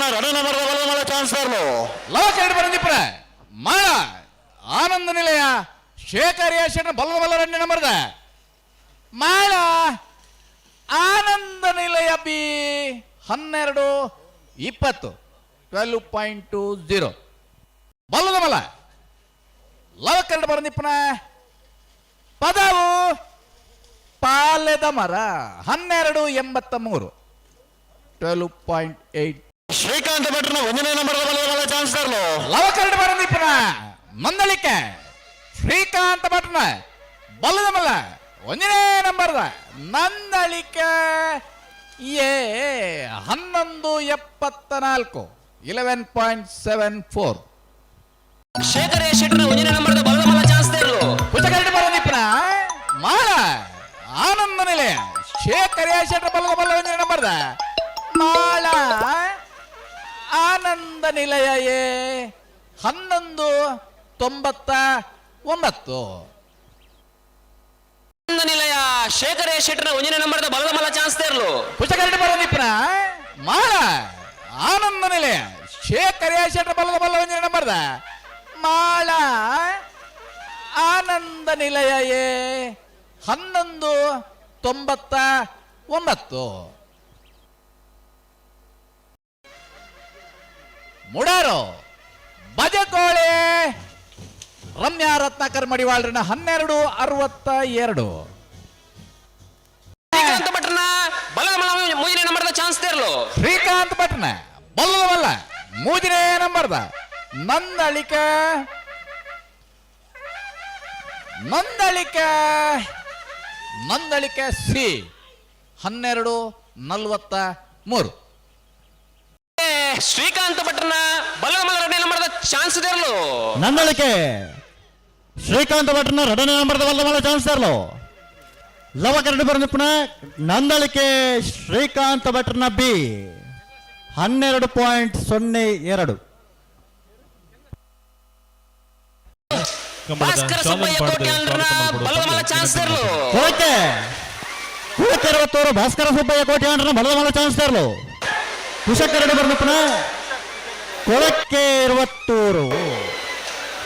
ಪಟ್ಟಣ ಎರಡನೇ ನಂಬರ್ದ ಬಲದ ಚಾನ್ಸರ್ಲು ಲವಕರಡು ಬರಂದಿಪ್ಪನ ಮಾಳ ಆನಂದ ನಿಲಯ ಶೇಖರ್ ಯಶನ ಬಲ್ಲದ ಎರಡನೇ ನಂಬರ್ದ ಮಾಳ ಆನಂದ ನಿಲಯ ಬಿ 12-20 12.20 ಬಲ್ಲದ ಮಲ ಲವಕರಡು ಬರಂದಿಪ್ಪನ ಪದವು ಪಾಲೆದ ಮರ 12.83 12.8 ಶ್ರೀಕಾಂತ್ ಭಟ್ರನ ಒಂದನೇ ನಂಬರ್ದ ಬಲದ ಚಾನ್ಸರ್ಲು ಲವಕರಡು ಬರಂದಿಪ್ಪನ ಮಂದಳಿಕೆ ಶ್ರೀಕಾಂತ ಭಟ್ನ ಬಲ್ಲದ ಮಲ್ಲ ಒಂದನೇ ನಂಬರ್ದ ನಂದಳಿಕೆ ಎ 11.74 11.74 ಶೇಖರ್ ಶೆಟ್ಟರ್ ಒಂದನೇ ನಂಬರ್ದ ಬಲದ ಮಲ್ಲ ಚಾನ್ಸ್ ತೇರ್ಲು ಪುಸ್ತಕರಡು ಬರಂದಿಪ್ಪನ ಮಾಳ ಆನಂದ ನಿಲಯ ಶೇಖರ್ ಶೆಟ್ಟರ್ ಬಲ್ಲದ ಮಲ್ಲ ಒಂದನೇ ನಂಬರ್ದ ಮಾಳ ಆನಂದ ನಿಲಯ ಎ 11.99 ನಿಲಯ ಶೇಖರ್ ಶೆಟ್ಟರ್ ಒಂದನೇ ನಂಬರ್ದ ಬಲದ ಮಲ್ಲ ಚಾನ್ಸ್ ತೇರ್ಲು ಪುಸ್ತಕರಡು ಬರಂದಿಪ್ಪನ ಮಾಳ ಆನಂದ ನಿಲಯ ಶೇಖರ್ ಶೆಟ್ಟರ್ ಬಲ್ಲದ ಮಲ್ಲ ಒಂದನೇ ನಂಬರ್ದ ಮಾಳ ಆನಂದ ನಿಲಯ ಎ 11.99 ಮುಡಾರೋ ಬಜಕೋಳೆ ರಮ್ಯಾ ರತ್ನಾಕರ್ ಮಡಿವಾಳ್ರನ್ನ 12.62 ಶ್ರೀಕಾಂತ್ ಭಟ್ನ ಬಲದ ಮಲ್ಲ ಮೂರನೇ ನಂಬರ್ದ ಚಾನ್ಸ್ ತೇರ್ಲು ಶ್ರೀಕಾಂತ್ ಭಟ್ನ ಬಲ್ಲವಲ್ಲ ಮೂರನೇ ನಂಬರ್ದ ನಂದಳಿಕೆ ಸಿ 12.43 ಶ್ರೀಕಾಂತ್ ಭಟ್ನ ಬಲದ ಮಲ್ಲ ಎರಡನೇ ನಂಬರ್ದ ಚಾನ್ಸ್ ತೇರ್ಲು ನಂದಳಿಕೆ ಶ್ರೀಕಾಂತ್ ಭಟ್ರನ ಎರಡನೇ ನಂಬರ್ದ ಬಲದ ಚಾನ್ಸರ್ಲು ಲವಕರಡು ಬರಂದಿಪ್ಪನ ನಂದಳಿಕೆ ಶ್ರೀಕಾಂತ್ ಭಟ್ರನ ಬಿ 12.02 ಭಾಸ್ಕರ ಸುಬ್ಬಯ್ಯ ಕೋಟ್ಯಾನ್ರನ್ನ ಬಲದ ಮಲ್ಲ ಚಾನ್ಸ್ ತೇರ್ಲು ಕೊಳಕೆ 20 ಭಾಸ್ಕರ ಸುಬ್ಬಯ್ಯ ಕೋಟ್ಯಾನ್ರನ್ನ ಬಲದ ಮಲ್ಲ ಚಾನ್ಸರ್ಲು ಕುಶಕರಡು ಬರಂದಿಪ್ಪನ ಕೊಳಕ್ಕೆ 20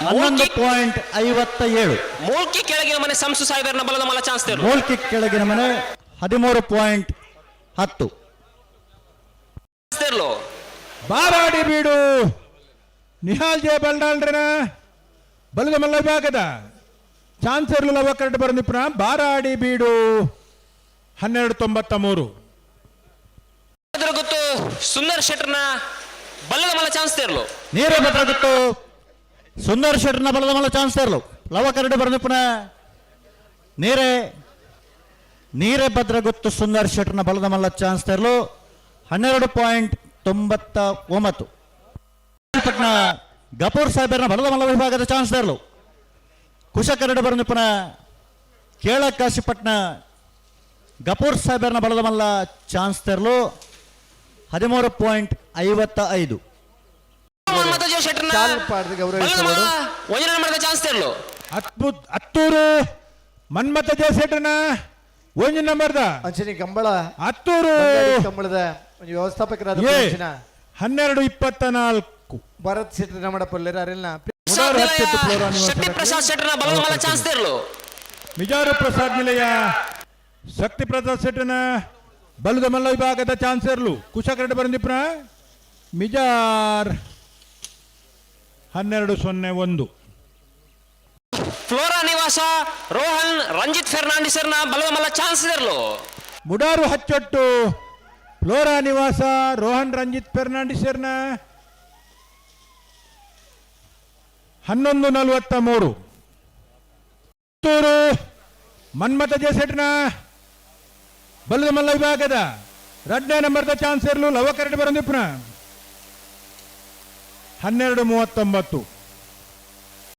11.57 ಮೂಲ್ಕಿ ಕೆಳಗಿನ ಮನೆ ಸಂಸು ಸಾಹೇಬರನ್ನ ಬಲದ ಮಲ್ಲ ಚಾನ್ಸ್ ತೇರ್ಲು ಗೋಲ್ಕಿ ಕೆಳಗಿನ ಮನೆ 13.10 ತೇರ್ಲು ಬಾರಾಡಿ ಬೀಡು ನಿಹಾಲ್ ಜೆ ಬಲ್ಡಾಲ್ರನ ಬಲದ ಮಲ್ಲ ವಿಭಾಗದ ಚಾನ್ಸರ್ಲು ಲವಕರಡು ಬರಂದಿಪ್ಪನ ಬಾರಾಡಿ ಬೀಡು 12.93 ಗೊತ್ತು ಸುಂದರ್ ಶೆಟ್ಟರ್ನ ಬಲ್ಲದ ಮಲ್ಲ ಚಾನ್ಸ್ ತೇರ್ಲು ನೀರೇ ಭದ್ರಗುತ್ತು ಸುಂದರ್ ಶೆಟ್ಟರ್ನ ಬಲದ ಮಲ್ಲ ಚಾನ್ಸರ್ಲು ಲವಕರಡು ಬರಂದಿಪ್ಪನ ನೀರೇ ಭದ್ರಗುತ್ತು ಸುಂದರ್ ಶೆಟ್ಟರ್ನ ಬಲದ ಮಲ್ಲ ಚಾನ್ಸ್ ತೇರ್ಲು 12.99 ಪಟ್ನ ಗಪೂರ್ ಸಾಹೇಬರ್ನ ಬಲದ ಮಲ್ಲ ವಿಭಾಗದ ಚಾನ್ಸ್ ತೇರ್ಲು ಕುಶಕರಡು ಬರಂದಿಪ್ಪನ ಕೇಳಕಾಶಿಪಟ್ನ ಗಪೂರ್ ಸಾಹೇಬರ್ನ ಬಲದ ಮಲ್ಲ ಚಾನ್ಸ್ ತೇರ್ಲು 13.55 ಶೆಟ್ಟರ್ನ ಒಂದನೇ ನಂಬರ್ದ ಚಾನ್ಸ್ ತೇರ್ಲು ಹತ್ತೂರು ಮನ್ಮಥ ಜಯಸೇಟನ ಒಂದು ನಂಬರ್ದ ಅಂಚನಿ ಕಂಬಳ ಹತ್ತೂರು ಕಂಬಳದ ವ್ಯವಸ್ಥಾಪಕರಾದ 12.24 ಭರತ್ ಶೆಟ್ಟಿ ನಮ್ಮಡ ಪೊಲ್ಲೆರ ಅರಿಲ್ನ ಶಕ್ತಿ ಪ್ರಸಾದ್ ಶೆಟ್ಟರ್ನ ಬಲದ ಮಲ್ಲ ಚಾನ್ಸ್ ತೇರ್ಲು ಮಿಜಾರು ಪ್ರಸಾದ್ ನಿಲಯ ಶಕ್ತಿ ಪ್ರಸಾದ್ ಶೆಟ್ಟನ ಬಲದ ಮಲ್ಲ ವಿಭಾಗದ ಚಾನ್ಸರ್ಲು ಕುಶಕರಡು ಬರಂದಿಪ್ಪನ ಮಿಜಾರ್ 12.01 ಫ್ಲೋರಾ ನಿವಾಸ ರೋಹನ್ ರಂಜಿತ್ ಫೆರ್ನಾಂಡಿಸರ್ನ ಬಲದ ಮಲ್ಲ ಚಾನ್ಸ್ ತೇರ್ಲು ಮುಡಾರು ಹಚ್ಚೊಟ್ಟು ಫ್ಲೋರಾ ನಿವಾಸ ರೋಹನ್ ರಂಜಿತ್ ಫೆರ್ನಾಂಡಿಸರ್ನ 11.43 ಪುತ್ತೂರು ಮನ್ಮಥ ಜಯಸೆಟ್ನ ಬಲದ ಮಲ್ಲ ವಿಭಾಗದ ಎರಡನೇ ನಂಬರ್ದ ಚಾನ್ಸರ್ಲು ಲವಕರಡು ಬರಂದಿಪ್ಪನ 12.39